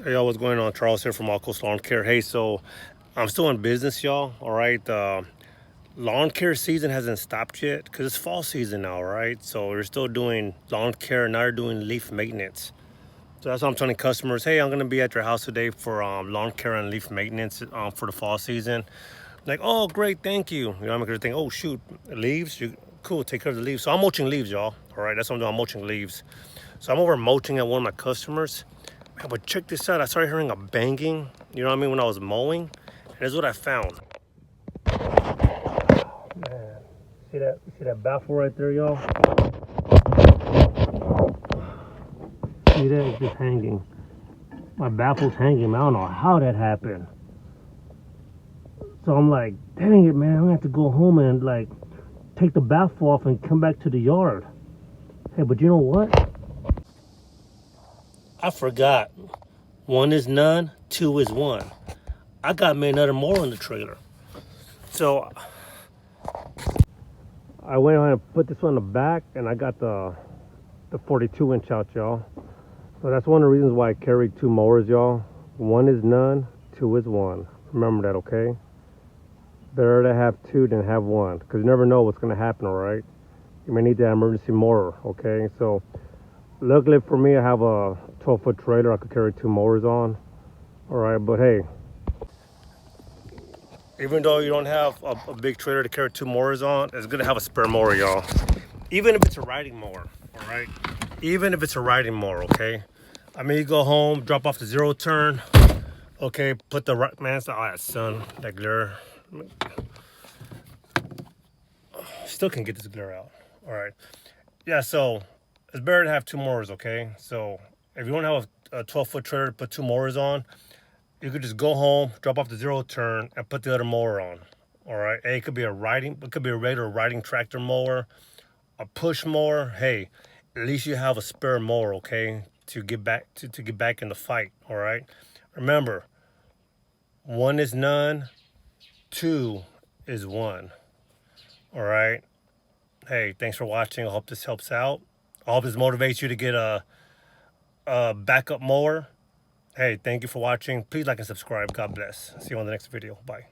Hey y'all, what's going on? Charles here from AllCoastLawncare. Hey, so I'm still in business, y'all. All right, lawn care season hasn't stopped yet because it's fall season now, right? So we're still doing lawn care and now we're doing leaf maintenance. So that's why I'm telling customers, hey, I'm gonna be at your house today for lawn care and leaf maintenance for the fall season. Like, oh, great, thank you. You know, I'm gonna think, oh shoot, leaves, cool, take care of the leaves. So I'm mulching leaves, y'all. All right, that's what I'm doing. I'm mulching leaves. So I'm over mulching at one of my customers. Man, but check this out. I started hearing a banging, you know what I mean, when I was mowing. And here's what I found. Man, see that baffle right there, y'all? See that? It's just hanging. My baffle's hanging. I don't know how that happened. So I'm like, dang it, man. I'm gonna have to go home and like take the baffle off and come back to the yard. Hey, but you know what? I forgot. One is none, two is one. I got me another mower in the trailer. So I went ahead and put this one in the back, and I got the 42-inch out, y'all. So that's one of the reasons why I carry two mowers, y'all. One is none, two is one. Remember that, okay? Better to have two than have one, because you never know what's going to happen, all right? You may need that emergency mower, okay? So luckily for me, I have a 12-foot trailer I could carry two mowers on. All right, but hey, even though you don't have a big trailer to carry two mowers on, it's good to have a spare mower, y'all. Even if it's a riding mower, all right? Even if it's a riding mower, okay? I mean, you go home, drop off the zero turn, okay? Put the right, man, it's, oh, that sun, that glare. Still can get this glare out, all right? Yeah, so it's better to have two mowers, okay? So if you don't have a 12-foot trailer to put two mowers on, you could just go home, drop off the zero turn, and put the other mower on. All right. Hey, it could be a regular riding tractor mower, a push mower. Hey, at least you have a spare mower, okay, to get back to get back in the fight. All right. Remember, one is none, two is one. All right. Hey, thanks for watching. I hope this helps out. I hope this motivates you to get a backup mower. Hey, thank you for watching. Please like and subscribe. God bless. See you on the next video. Bye.